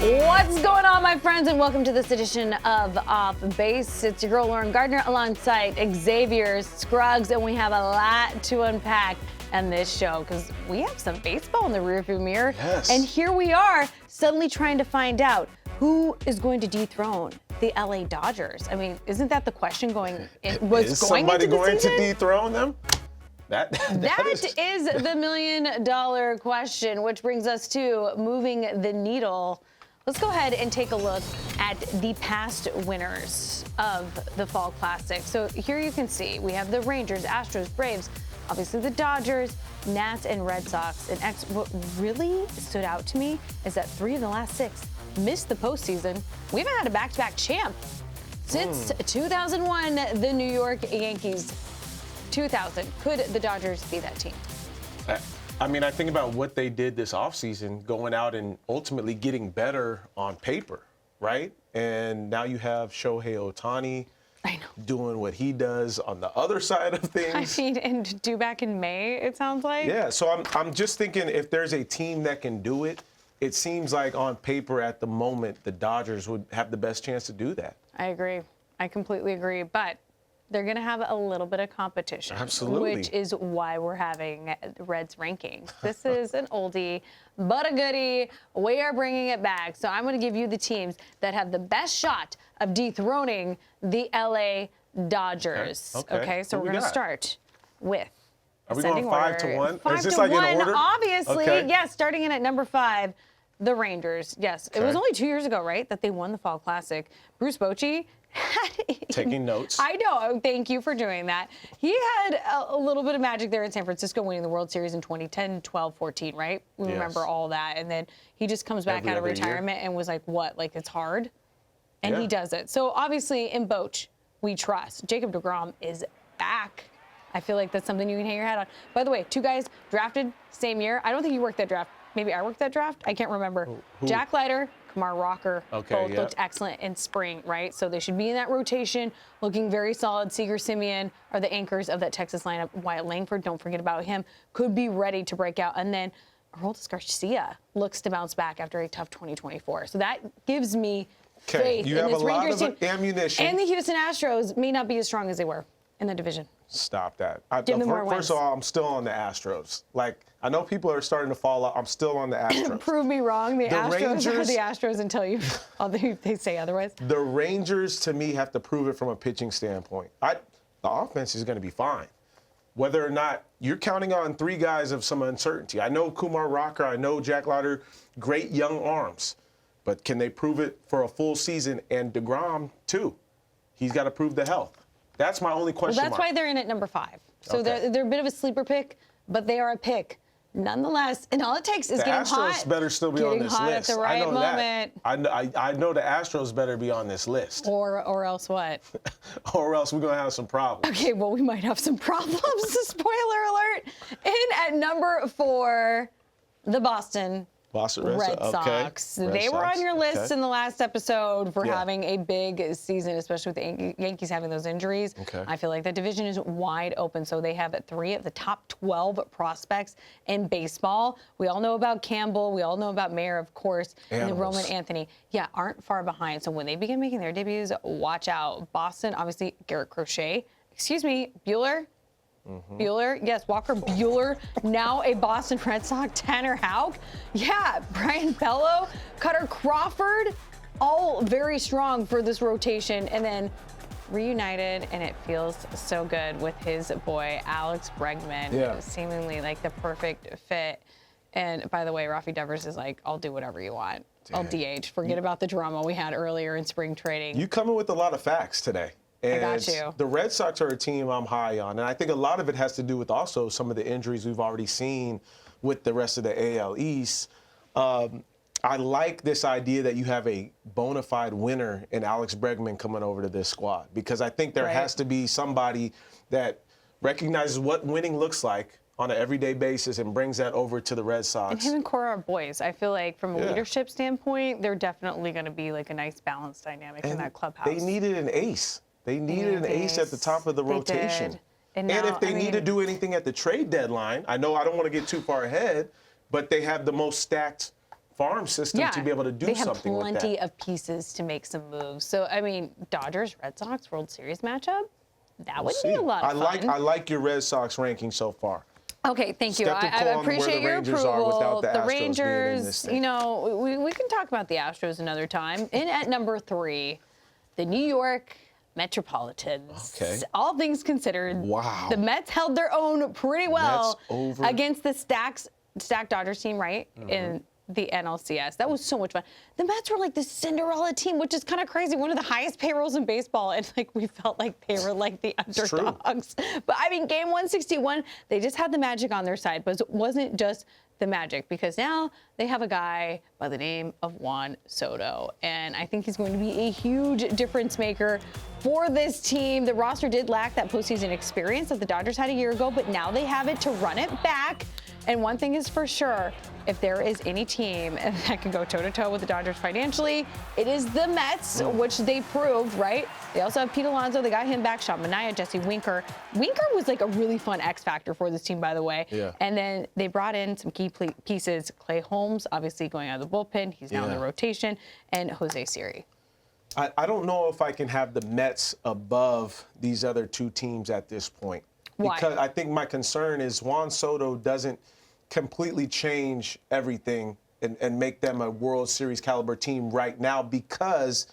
What's going on, my friends, and welcome to this edition of Off Base. It's your girl, Lauren Gardner, alongside Xavier, Scruggs, and we have a lot to unpack on this show because we have some baseball in the rearview mirror. Yes. And here we are, suddenly trying to find out who is going to dethrone the LA Dodgers. I mean, isn't that the question going in? Is somebody going season? to dethrone them? That is the $1 million question, which brings us to moving the needle. Let's go ahead and take a look at the past winners of the Fall Classic. So here you can see we have the Rangers, Astros, Braves, obviously the Dodgers, Nats, and Red Sox. And what really stood out to me is that 3 of the last 6 missed the postseason. We haven't had a back-to-back champ since 2001, the New York Yankees. 2000. Could the Dodgers be that team? I mean, I think about what they did this offseason, going out and ultimately getting better on paper, right? And now you have Shohei Ohtani doing what he does on the other side of things. I mean, and due back in May, it sounds like. Yeah, so I'm just thinking if there's a team that can do it, it seems like on paper at the moment, the Dodgers would have the best chance to do that. I agree. I completely agree. But they're going to have a little bit of competition. Absolutely. Which is why we're having Reds rankings. This is an oldie, but a goodie. We are bringing it back. So I'm going to give you the teams that have the best shot of dethroning the LA Dodgers. Okay, so we're going to start with Are we going 5 to 1? 5 is this to like 1, in order? obviously. Okay. Yes, starting in at number 5. The Rangers, yes. It was only 2 years ago, right, that they won the Fall Classic. Bruce Bochy taking notes. I know. Thank you for doing that. He had a little bit of magic there in San Francisco, winning the World Series in 2010, 12, 14, right? We remember all that. And then he just comes back out of retirement and was like, what? Like, it's hard? And he does it. So, obviously, in Boch, we trust. Jacob deGrom is back. I feel like that's something you can hang your hat on. By the way, 2 guys drafted same year. I don't think you worked that draft. Maybe I worked that draft. I can't remember. Who? Jack Leiter, Kumar Rocker, both looked excellent in spring, right? So they should be in that rotation, looking very solid. Seager, Simeon are the anchors of that Texas lineup. Wyatt Langford, don't forget about him, could be ready to break out. And then Aroldis Garcia looks to bounce back after a tough 2024. So that gives me faith you in have this a Rangers lot of team. ammunition. And the Houston Astros may not be as strong as they were in the division. Stop that. First of all, I'm still on the Astros. Like, I know people are starting to fall out. I'm still on the Astros. Prove me wrong. The Astros Rangers are the Astros until they say otherwise. The Rangers, to me, have to prove it from a pitching standpoint. The offense is going to be fine. Whether or not you're counting on 3 guys of some uncertainty. I know Kumar Rocker. I know Jack Leiter. Great young arms. But can they prove it for a full season? And DeGrom, too. He's got to prove the health. That's my only question Well, that's why they're in at number 5. So they're a bit of a sleeper pick, but they are a pick nonetheless. And all it takes is getting hot. The Astros better still be on this list. At the right moment. I know the Astros better be on this list. Or else what? Or else we're going to have some problems. Okay, well, we might have some problems. Spoiler alert. In at number 4, the Boston Red Sox. They were on your list in the last episode for having a big season, especially with the Yankees having those injuries. I feel like that division is wide open. So they have 3 of the top 12 prospects in baseball. We all know about Campbell. We all know about Mayer, of course. And then Roman Anthony. Yeah, aren't far behind. So when they begin making their debuts, watch out. Boston, obviously, Garrett Crochet. Excuse me, Bueller. Bueller, yes, Walker Bueller, now a Boston Red Sox. Tanner Houck, yeah, Brian Bello, Cutter Crawford, all very strong for this rotation. And then reunited, and it feels so good with his boy, Alex Bregman, seemingly like the perfect fit. And by the way, Rafi Devers is like, I'll do whatever you want. I'll DH. Forget about the drama we had earlier in spring training. You coming with a lot of facts today. And I got you. The Red Sox are a team I'm high on, and I think a lot of it has to do with also some of the injuries we've already seen with the rest of the AL East. I like this idea that you have a bona fide winner in Alex Bregman coming over to this squad, because I think there has to be somebody that recognizes what winning looks like on an everyday basis and brings that over to the Red Sox. And him and Cora are boys. I feel like from a leadership standpoint, they're definitely going to be like a nice balance dynamic in that clubhouse. They needed an ace. They needed an ace at the top of the rotation. Did. And if they need to do anything at the trade deadline, I know I don't want to get too far ahead, but they have the most stacked farm system to be able to do something with that. They have plenty of pieces to make some moves. So, I mean, Dodgers-Red Sox World Series matchup, that would be a lot of fun. I like your Red Sox ranking so far. Okay, thank you. I appreciate your approval. The Rangers, you know, we can talk about the Astros another time. In at number 3, the New York Metropolitans. Okay. All things considered, wow. The Mets held their own pretty well against the stacked Dodgers team, right? In the NLCS. That was so much fun. The Mets were like the Cinderella team, which is kind of crazy. One of the highest payrolls in baseball. And like we felt like they were like the underdogs. But I mean, game 161, they just had the magic on their side. But it wasn't just the magic, because now they have a guy by the name of Juan Soto. And I think he's going to be a huge difference maker for this team. The roster did lack that postseason experience that the Dodgers had a year ago, but now they have it to run it back. And one thing is for sure, if there is any team that can go toe-to-toe with the Dodgers financially, it is the Mets, which they proved, right? They also have Pete Alonso. They got him back. Sean Manaea, Jesse Winker. Winker was like a really fun X factor for this team, by the way. Yeah. And then they brought in some key pieces. Clay Holmes, obviously going out of the bullpen. He's now in the rotation. And Jose Siri. I don't know if I can have the Mets above these other two teams at this point. Why? Because I think my concern is Juan Soto doesn't completely change everything and make them a World Series caliber team right now because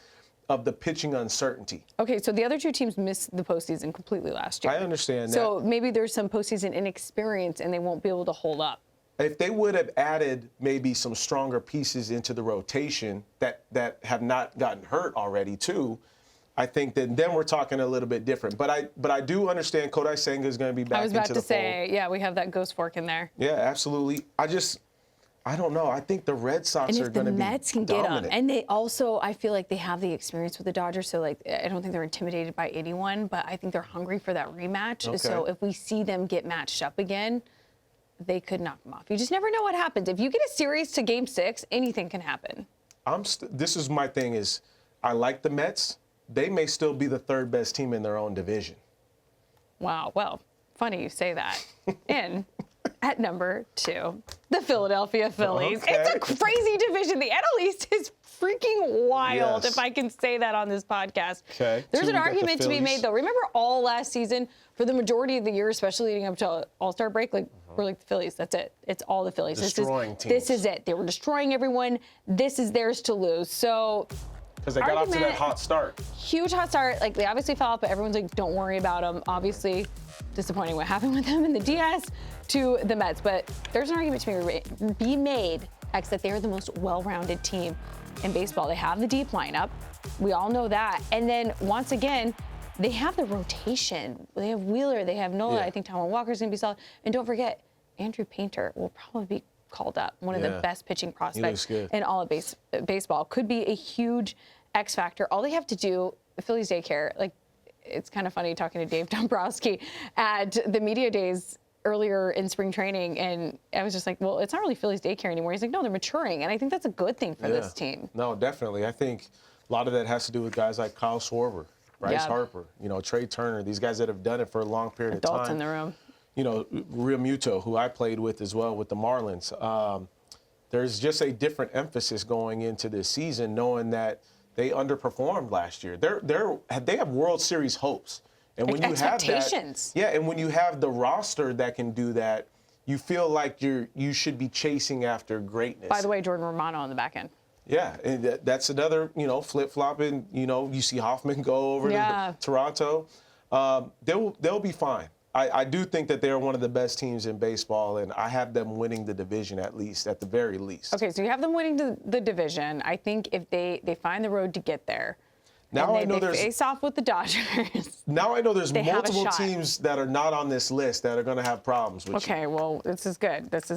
of the pitching uncertainty. Okay, so the other two teams missed the postseason completely last year. I understand that. So maybe there's some postseason inexperience and they won't be able to hold up. If they would have added maybe some stronger pieces into the rotation that have not gotten hurt already too, I think that then we're talking a little bit different. But I do understand Kodai Senga is going to be back into the fold. I was about to say, yeah, we have that ghost fork in there. Yeah, absolutely. I don't know. I think the Red Sox are going to be dominant. And if the Mets can get them, and they also, I feel like they have the experience with the Dodgers, so like I don't think they're intimidated by anyone, but I think they're hungry for that rematch. Okay. So if we see them get matched up again, they could knock them off. You just never know what happens. If you get a series to Game 6, anything can happen. This is my thing is I like the Mets. They may still be the third best team in their own division. Wow. Well, funny you say that. And at number 2, the Philadelphia Phillies. Okay. It's a crazy division. The NL East is freaking wild, if I can say that on this podcast. Okay. There's an argument to be made, though. Remember all last season, for the majority of the year, especially leading up to All-Star break, like we're like the Phillies. That's it. It's all the Phillies. Destroying teams. This is it. They were destroying everyone. This is theirs to lose. So because they got off to that hot start. Huge hot start. Like, they obviously fell off, but everyone's like, don't worry about them. Obviously, disappointing what happened with them in the DS to the Mets. But there's an argument to be made, X, that they are the most well-rounded team in baseball. They have the deep lineup. We all know that. And then, once again, they have the rotation. They have Wheeler. They have Nola. I think Taijuan Walker's going to be solid. And don't forget, Andrew Painter will probably be called up. One of the best pitching prospects in all of baseball. Could be a huge X factor. All they have to do, Phillies daycare, like, it's kind of funny talking to Dave Dombrowski at the media days earlier in spring training, and I was just like, well, it's not really Phillies daycare anymore. He's like, no, they're maturing, and I think that's a good thing for this team. No, definitely. I think a lot of that has to do with guys like Kyle Schwarber, Bryce Harper, Trey Turner, these guys that have done it for a long period of time. Adults in the room. Real Muto, who I played with as well with the Marlins. There's just a different emphasis going into this season, knowing that they underperformed last year. They have World Series hopes, and when you have that, and when you have the roster that can do that, you feel like you should be chasing after greatness. By the way, Jordan Romano on the back end. Yeah, and that's another flip-flopping. You see Hoffman go over to Toronto. They'll be fine. I do think that they're one of the best teams in baseball, and I have them winning the division at the very least. Okay, so you have them winning the division. I think if they find the road to get there, now and they face off with the Dodgers. Now I know there's multiple teams that are not on this list that are going to have problems with you. Okay, well, this is good. This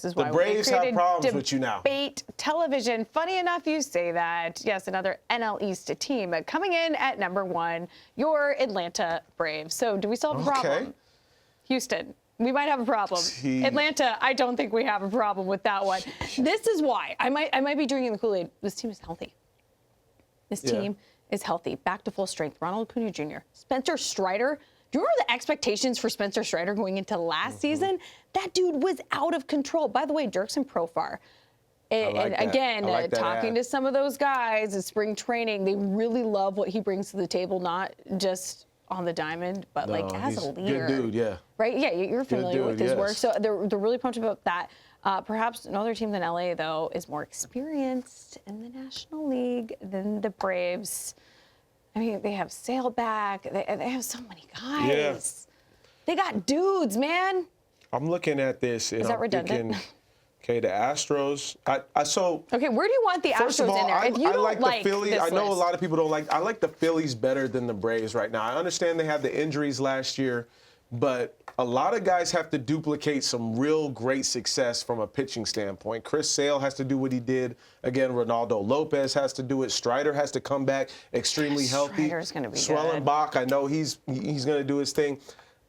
is why the Braves have problems with you now. Debate television. Funny enough, you say that. Yes, another NL East team coming in at number 1, your Atlanta Braves. So do we still have a problem? Houston, we might have a problem. Atlanta, I don't think we have a problem with that one. This is why. I might be drinking the Kool-Aid. This team is healthy. This team is healthy. Back to full strength. Ronald Acuna Jr., Spencer Strider. Do you remember the expectations for Spencer Strider going into last season? That dude was out of control. By the way, Dirksen Profar, And again, talking to some of those guys in spring training, they really love what he brings to the table, not just on the diamond, but like as a leader. Good dude, yeah. Right? Yeah, you're familiar with his work. So they're really pumped about that. Perhaps another team than LA, though, is more experienced in the National League than the Braves. I mean, they have Sailback. They have so many guys. Yeah. They got dudes, man. I'm looking at this and I'm thinking, okay, the Astros. Okay, where do you want the Astros in there? If you I like the Phillies. I know list. a lot of people don't like. I like the Phillies better than the Braves right now. I understand they have the injuries last year, but a lot of guys have to duplicate some real great success from a pitching standpoint. Chris Sale has to do what he did. Again, Ronaldo Lopez has to do it. Strider has to come back extremely healthy. Strider's going to be Swellenbach, I know he's going to do his thing.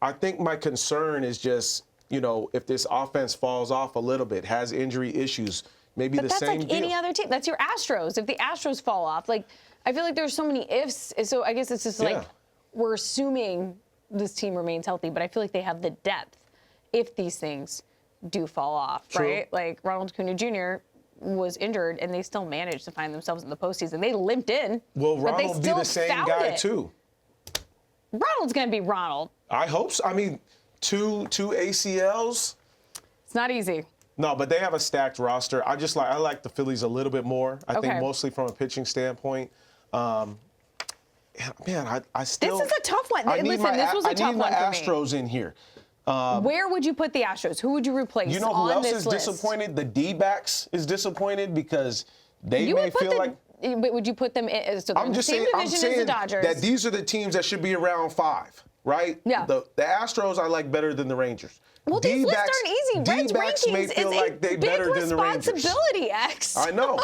I think my concern is just, if this offense falls off a little bit, has injury issues, maybe the same deal. But that's like any other team. That's your Astros. If the Astros fall off, I feel like there's so many ifs. So I guess it's just we're assuming this team remains healthy, but I feel like they have the depth if these things do fall off, right? Like Ronald Acuna Jr. was injured, and they still managed to find themselves in the postseason. They limped in. Will Ronald be the same guy, too? Ronald's going to be Ronald. I hope so. I mean, two ACLs. It's not easy. No, but they have a stacked roster. I like the Phillies a little bit more. I think mostly from a pitching standpoint. Man, I still. This is a tough one. Listen, this was a tough one for me. I need my Astros in here. Where would you put the Astros? Who would you replace? You know who else is disappointed? The D-backs is disappointed because they may feel like. But would you put them in? So I'm just saying. I'm saying that these are the teams that should be around 5, right? Yeah. The Astros I like better than the Rangers. Well, these lists aren't easy. Reds rankings may feel like they better than the Rangers. Responsibility, X. I know.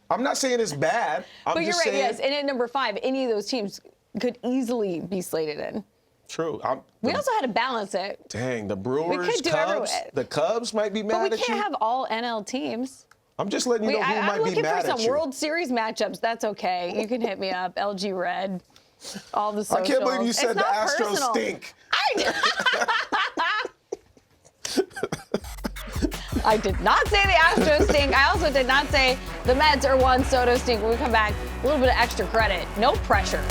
I'm not saying it's bad. But you're right. Yes, and at number 5, any of those teams could easily be slated in. True. We also had to balance it. Dang, the Brewers, Cubs. The Cubs might be mad at you. But we can't have all NL teams. I'm just letting you know who might be mad at you. I'm looking for some World Series matchups. That's okay. You can hit me up. LG Red. All the socials. I can't believe you said the Astros stink. I did not say the Astros stink. I also did not say the Mets or Juan Soto stink. When we come back, a little bit of extra credit. No pressure.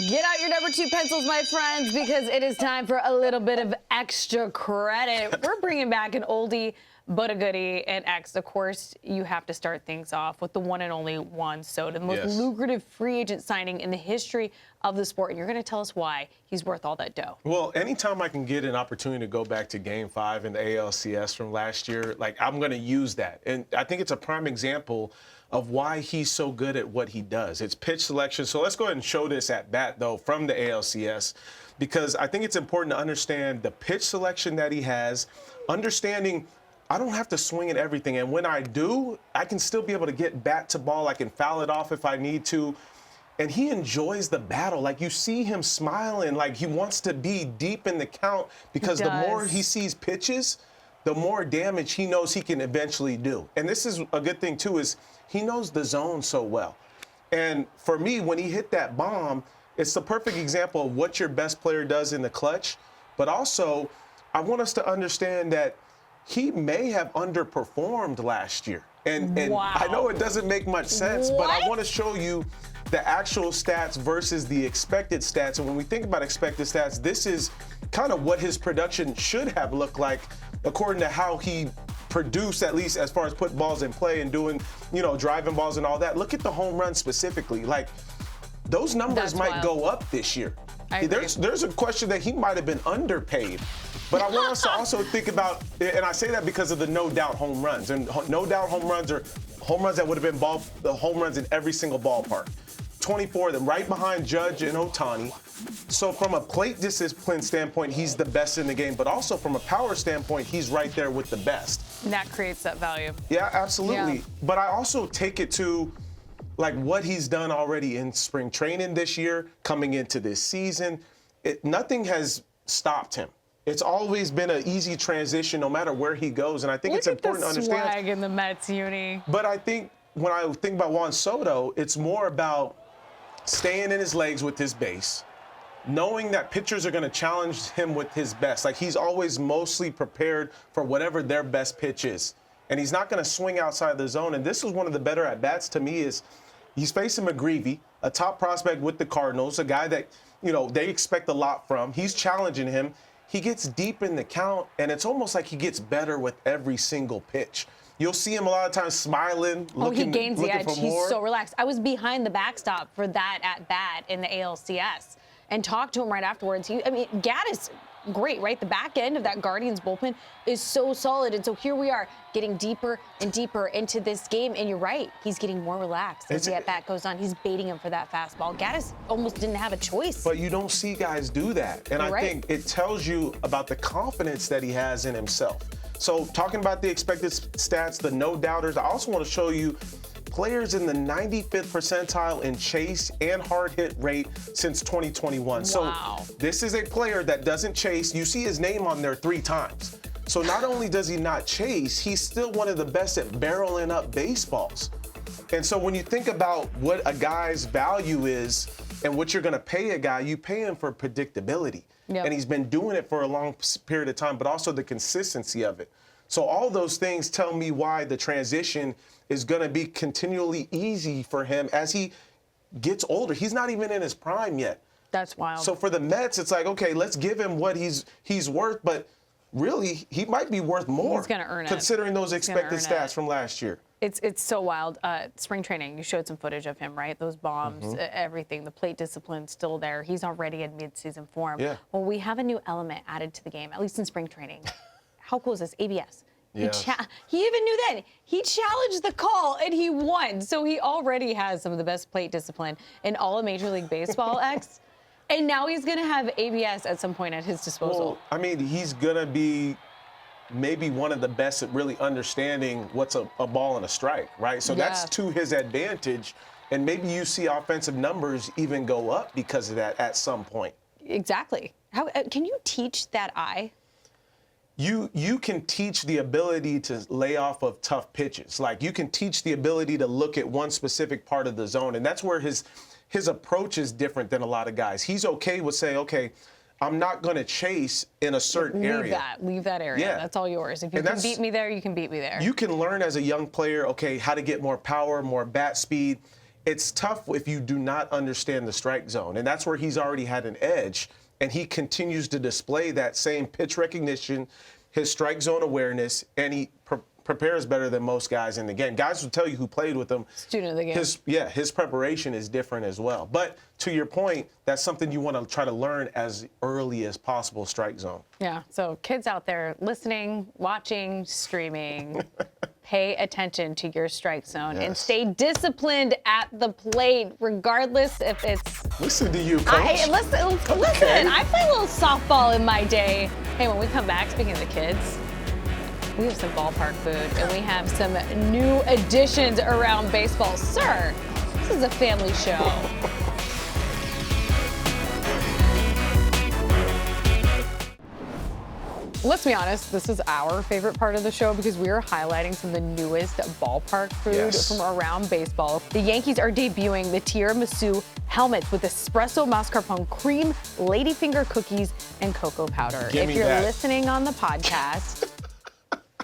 Get out your number 2 pencils, my friends, because it is time for a little bit of extra credit. We're bringing back an oldie but a goodie. And X, of course, you have to start things off with the one and only Juan Soto, the most lucrative free agent signing in the history of the sport. And you're going to tell us why he's worth all that dough. Well, anytime I can get an opportunity to go back to Game 5 in the ALCS from last year, I'm going to use that. And I think it's a prime example of why he's so good at what he does. It's pitch selection. So let's go ahead and show this at bat, though, from the ALCS, because I think it's important to understand the pitch selection that he has, understanding I don't have to swing at everything. And when I do, I can still be able to get bat to ball. I can foul it off if I need to. And he enjoys the battle. Like, you see him smiling, like he wants to be deep in the count, because the more he sees pitches, the more damage he knows he can eventually do. And this is a good thing, too, is he knows the zone so well. And for me, when he hit that bomb, it's the perfect example of what your best player does in the clutch. But also, I want us to understand that he may have underperformed last year. And I know it doesn't make much sense, but I want to show you the actual stats versus the expected stats. And when we think about expected stats, this is kind of what his production should have looked like according to how he produced, at least as far as putting balls in play and doing, driving balls and all that. Look at the home run specifically. Like, those numbers might go up this year. There's a question that he might have been underpaid. But I want us to also think about, and I say that because of the no doubt home runs. And no doubt home runs are home runs that would have been the home runs in every single ballpark. 24 of them, right behind Judge and Ohtani. So from a plate discipline standpoint, he's the best in the game. But also from a power standpoint, he's right there with the best. And that creates that value. Yeah, absolutely. Yeah. But I also take it to what he's done already in spring training this year, coming into this season. Nothing has stopped him. It's always been an easy transition no matter where he goes. And I think it's important to understand. Swag in the Mets uni. But I think when I think about Juan Soto, it's more about staying in his legs with his base, knowing that pitchers are going to challenge him with his best. Like, he's always mostly prepared for whatever their best pitch is. And he's not going to swing outside the zone. And this was one of the better at-bats to me is he's facing McGreevy, a top prospect with the Cardinals, a guy that, you know, they expect a lot from. He's challenging him. He gets deep in the count, and it's almost like he gets better with every single pitch. You'll see him a lot of times smiling, he gains the edge. For more. He's so relaxed. I was behind the backstop for that at-bat in the ALCS and talked to him right afterwards. Gaddis, great, right? The back end of that Guardians bullpen is so solid. And so here we are getting deeper and deeper into this game. And you're right, he's getting more relaxed as the at-bat goes on. He's baiting him for that fastball. Gaddis almost didn't have a choice. But you don't see guys do that. And I think it tells you about the confidence that he has in himself. So talking about the expected stats, the no-doubters, I also want to show you players in the 95th percentile in chase and hard hit rate since 2021. Wow. So this is a player that doesn't chase. You see his name on there 3 times. So not only does he not chase, he's still one of the best at barreling up baseballs. And so when you think about what a guy's value is and what you're going to pay a guy, you pay him for predictability. Yep. And he's been doing it for a long period of time, but also the consistency of it. So all those things tell me why the transition is going to be continually easy for him as he gets older. He's not even in his prime yet. That's wild. So for the Mets, it's like, okay, let's give him what he's worth, but really, he might be worth more. He's going to earn it. Considering those expected stats from last year. It's so wild. Spring training, you showed some footage of him, right? Those bombs, everything, the plate discipline still there. He's already in midseason form. Yeah. Well, we have a new element added to the game, at least in spring training. How cool is this? ABS. Yes. He even knew that. He challenged the call, and he won. So he already has some of the best plate discipline in all of Major League Baseball, X. And now he's going to have ABS at some point at his disposal. Well, I mean, he's going to be maybe one of the best at really understanding what's a ball and a strike, right? So that's to his advantage. And maybe you see offensive numbers even go up because of that at some point. Exactly. How can you teach that eye? You can teach the ability to lay off of tough pitches. Like, you can teach the ability to look at one specific part of the zone. And that's where his approach is different than a lot of guys. He's okay with saying, okay, I'm not going to chase in a certain area. Leave that area. Yeah. That's all yours. If you can beat me there, you can beat me there. You can learn as a young player, okay, how to get more power, more bat speed. It's tough if you do not understand the strike zone. And that's where he's already had an edge. And he continues to display that same pitch recognition, his strike zone awareness, and he prepares better than most guys in the game. Guys will tell you who played with him. Student of the game. His preparation is different as well. But to your point, that's something you want to try to learn as early as possible, strike zone. Yeah, so kids out there listening, watching, streaming, pay attention to your strike zone and stay disciplined at the plate, regardless if it's... Listen to you, coach. Listen, I played a little softball in my day. Hey, when we come back, speaking of the kids, we have some ballpark food, and we have some new additions around baseball. Sir, this is a family show. Let's be honest, this is our favorite part of the show because we are highlighting some of the newest ballpark food from around baseball. The Yankees are debuting the tiramisu helmets with espresso mascarpone cream, ladyfinger cookies, and cocoa powder. If you're listening on the podcast,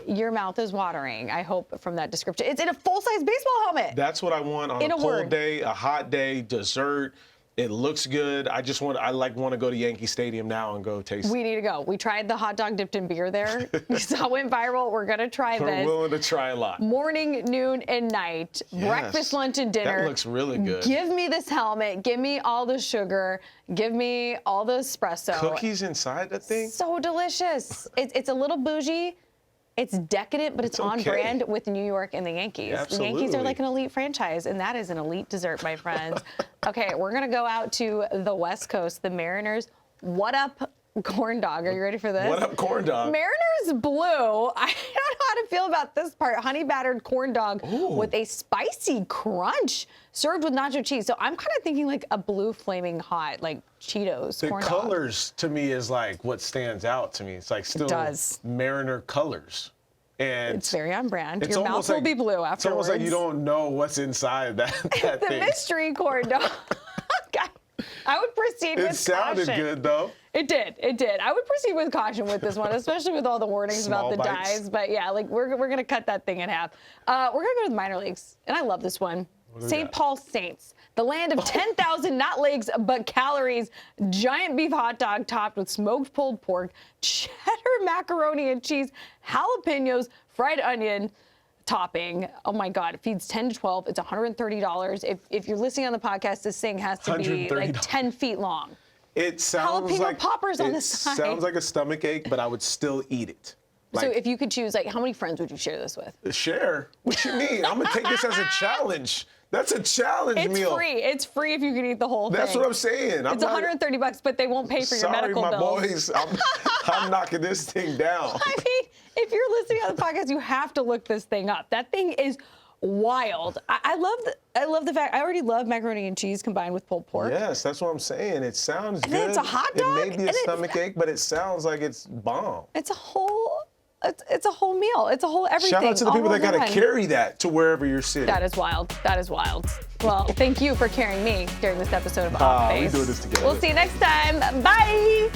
your mouth is watering, I hope, from that description. It's in a full-size baseball helmet. That's what I want on a cold day, a hot day, dessert. It looks good. I want to go to Yankee Stadium now and go taste it. We need to go. We tried the hot dog dipped in beer there. So it went viral. We're going to try this. We're willing to try a lot. Morning, noon, and night. Breakfast, lunch, and dinner. That looks really good. Give me this helmet. Give me all the sugar. Give me all the espresso. Cookies inside that thing? So delicious. It's a little bougie. It's decadent, but it's on brand with New York and the Yankees. Absolutely. The Yankees are like an elite franchise, and that is an elite dessert, my friends. Okay, we're going to go out to the West Coast. The Mariners, what up, corn dog? Are you ready for this? What up, corn dog? Mariners blue. I don't know how to feel about this part. Honey battered corn dog with a spicy crunch served with nacho cheese. So I'm kind of thinking like a blue flaming hot, like Cheetos the corn colors to me is like what stands out to me. It's like still Mariner colors. And it's very on brand. Your mouth will be blue afterwards. It's almost like you don't know what's inside that the thing. mystery corn dog. I would proceed with caution. It sounded good, though. It did. I would proceed with caution with this one, especially with all the warnings about the dyes. But yeah, like we're going to cut that thing in half. We're going to go to the minor leagues, and I love this one. St. Paul Saints, the land of 10,000 not legs but calories, giant beef hot dog topped with smoked pulled pork, cheddar macaroni and cheese, jalapenos, fried onion topping. Oh my God, it feeds 10 to 12. It's $130. If you're listening on the podcast, this thing has to be like 10 feet long. It sounds jalapeno like poppers on the side. Sounds like a stomach ache, but I would still eat it. So if you could choose, like, how many friends would you share this with? Share? What you mean? I'm gonna take this as a challenge. That's a challenge meal. It's free. It's free if you can eat the whole thing. That's what I'm saying. It's $130, but they won't pay for your medical bills. Sorry, my boys. I'm knocking this thing down. I mean, if you're listening on the podcast, you have to look this thing up. That thing is wild. I love the fact I already love macaroni and cheese combined with pulled pork. Yes, that's what I'm saying. It sounds good. It's a hot dog. It may be a stomach ache, but it sounds like it's bomb. It's a whole meal. It's a whole everything. Shout out to the people that got to carry that to wherever you're sitting. That is wild. Well, thank you for carrying me during this episode of Off Base. We do this together. We'll see you next time. Bye.